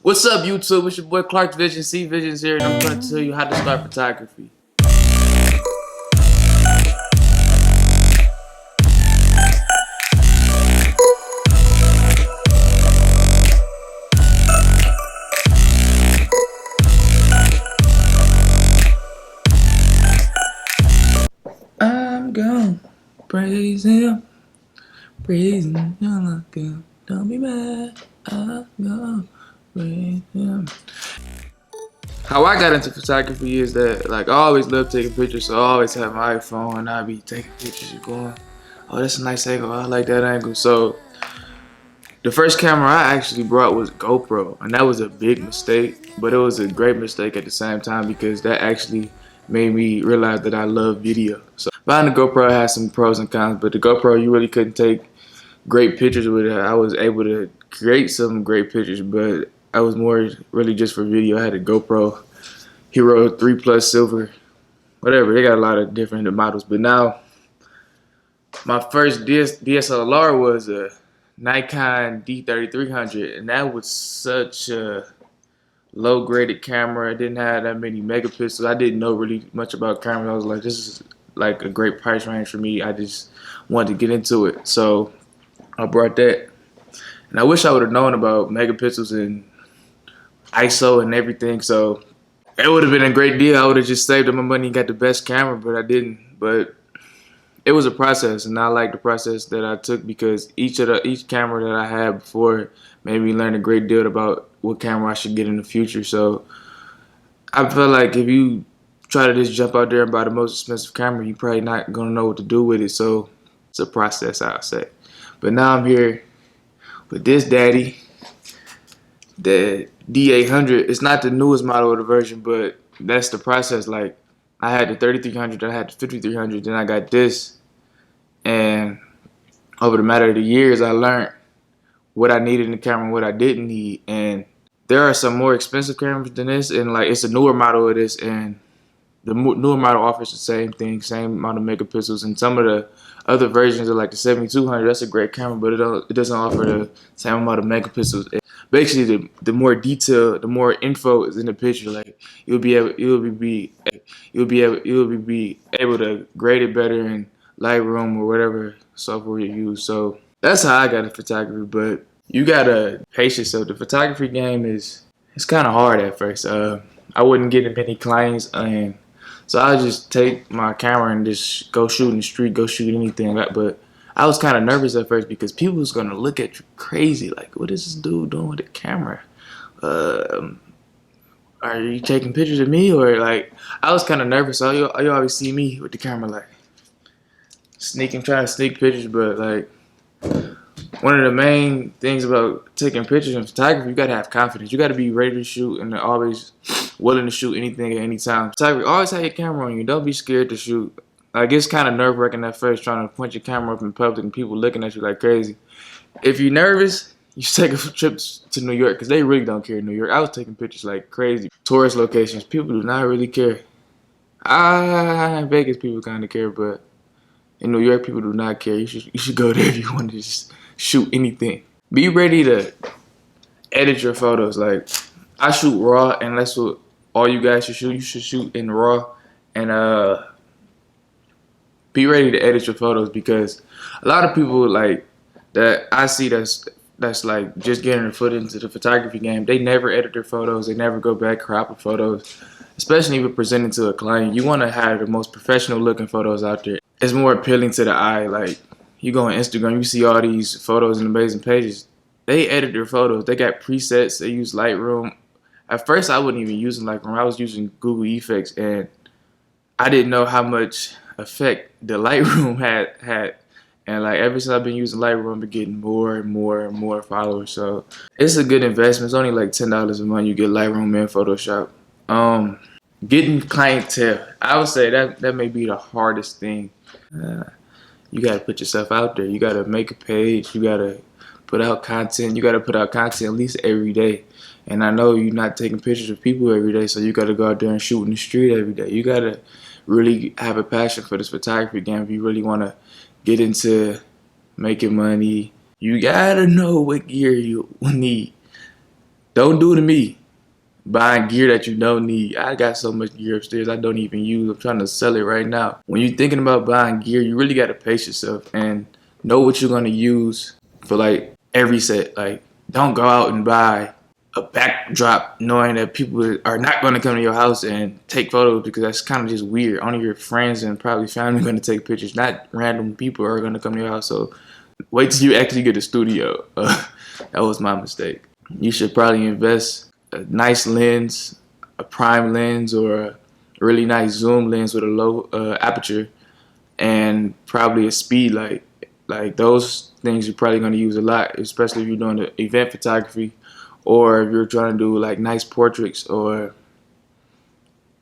What's up, YouTube? It's your boy Clark's Vision, C Visions here, and I'm going to tell you how to start photography. I'm gonna praise him, you're good. Don't be mad. I'm gonna praise him. How I got into photography is that, like, I always loved taking pictures, so I always have my iPhone and I'd be taking pictures and going, oh, that's a nice angle, I like that angle. So the first camera I actually brought was a GoPro, and that was a big mistake, but it was a great mistake at the same time because that actually made me realize that I love video. So buying the GoPro had some pros and cons, but the GoPro, you really couldn't take great pictures with it. I was able to create some great pictures, but I was more really just for video. I had a GoPro Hero 3 Plus Silver, whatever. They got a lot of different models, but now my first DSLR was a Nikon D3300, and that was such a low graded camera. It didn't have that many megapixels. I didn't know really much about cameras. I was like, this is like a great price range for me. I just wanted to get into it, so I brought that. And I wish I would have known about megapixels and ISO and everything, so it would have been a great deal. I would have just saved up my money and got the best camera, but I didn't. But it was a process, and I like the process that I took because each camera that I had before made me learn a great deal about what camera I should get in the future. So I felt like if you try to just jump out there and buy the most expensive camera, you're probably not gonna know what to do with it. So it's a process, I'll say. But now I'm here with this daddy, the D800. It's not the newest model of the version, but that's the process. Like, I had the 3300, I had the 5300, then I got this. And over the matter of the years, I learned what I needed in the camera and what I didn't need. And there are some more expensive cameras than this, and like it's a newer model of this, and the newer model offers the same thing, same amount of megapixels. And some of the other versions are like the 7200. That's a great camera, but it doesn't offer the same amount of megapixels. And basically, the more detail, the more info is in the picture. Like you'll be able to grade it better in Lightroom or whatever software you use. So that's how I got into photography. But you gotta pace yourself. The photography game it's kind of hard at first. I wouldn't get many clients, and so I would just take my camera and just go shoot in the street, go shoot anything. But I was kind of nervous at first because people was gonna look at you crazy, like, what is this dude doing with the camera? Are you taking pictures of me? Or like, I was kind of nervous. So you always see me with the camera like trying to sneak pictures. But like, one of the main things about taking pictures in photography, you gotta have confidence. You gotta be ready to shoot and always willing to shoot anything at any time. Photography, always have your camera on you. Don't be scared to shoot. Like, it's kind of nerve-wracking at first trying to point your camera up in public and people looking at you like crazy. If you're nervous, you should take a trip to New York, because they really don't care in New York. I was taking pictures like crazy. Tourist locations, people do not really care. In Vegas, people kind of care, but in New York, people do not care. You should go there if you want to just shoot anything. Be ready to edit your photos. Like, I shoot raw, and that's what all you guys should shoot. You should shoot in raw, and be ready to edit your photos, because a lot of people like that I see that's like just getting their foot into the photography game. They never edit their photos. They never go back, crop the photos, especially if you're presenting to a client. You want to have the most professional looking photos out there. It's more appealing to the eye. Like, you go on Instagram, you see all these photos and amazing pages. They edit their photos. They got presets. They use Lightroom. At first, I wasn't even using Lightroom. I was using Google Effects, and I didn't know how much effect the Lightroom had. And like, ever since I've been using Lightroom, I've been getting more and more and more followers. So it's a good investment. It's only like $10 a month. You get Lightroom and Photoshop. Getting clientele, I would say that may be the hardest thing. You gotta put yourself out there. You gotta make a page. You gotta put out content. You gotta put out content at least every day. And I know you're not taking pictures of people every day, so you gotta go out there and shoot in the street every day. You gotta really have a passion for this photography game. If you really wanna get into making money, you gotta know what gear you need. don't do to me. Buying gear that you don't need. I got so much gear upstairs I don't even use. I'm trying to sell it right now. When you're thinking about buying gear, you really got to pace yourself and know what you're going to use for like every set. Like, don't go out and buy a backdrop knowing that people are not going to come to your house and take photos, because that's kind of just weird. Only your friends and probably family are going to take pictures. Not random people are going to come to your house. So wait till you actually get a studio. That was my mistake. You should probably invest a nice lens, a prime lens, or a really nice zoom lens with a low aperture, and probably a speed light. Like, those things you're probably going to use a lot, especially if you're doing the event photography, or if you're trying to do like nice portraits or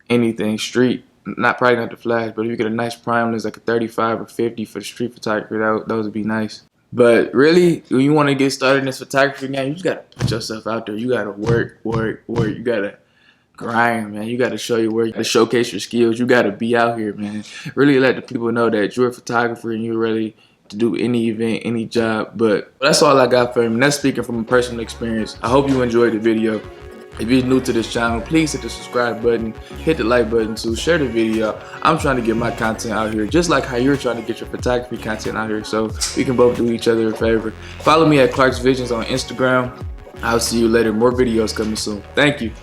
anything street. Probably not the flash, but if you get a nice prime lens like a 35 or 50 for the street photography, those would be nice. But really, when you want to get started in this photography game, you just got to put yourself out there. You got to work. You got to grind, man. You got to show your work, to showcase your skills. You got to be out here, man. Really let the people know that you're a photographer and you're ready to do any event, any job. But that's all I got for him. And that's speaking from a personal experience. I hope you enjoyed the video. If you're new to this channel, please hit the subscribe button, hit the like button too, share the video. I'm trying to get my content out here, just like how you're trying to get your photography content out here, so we can both do each other a favor. Follow me at Clark's Visions on Instagram. I'll see you later. More videos coming soon. Thank you.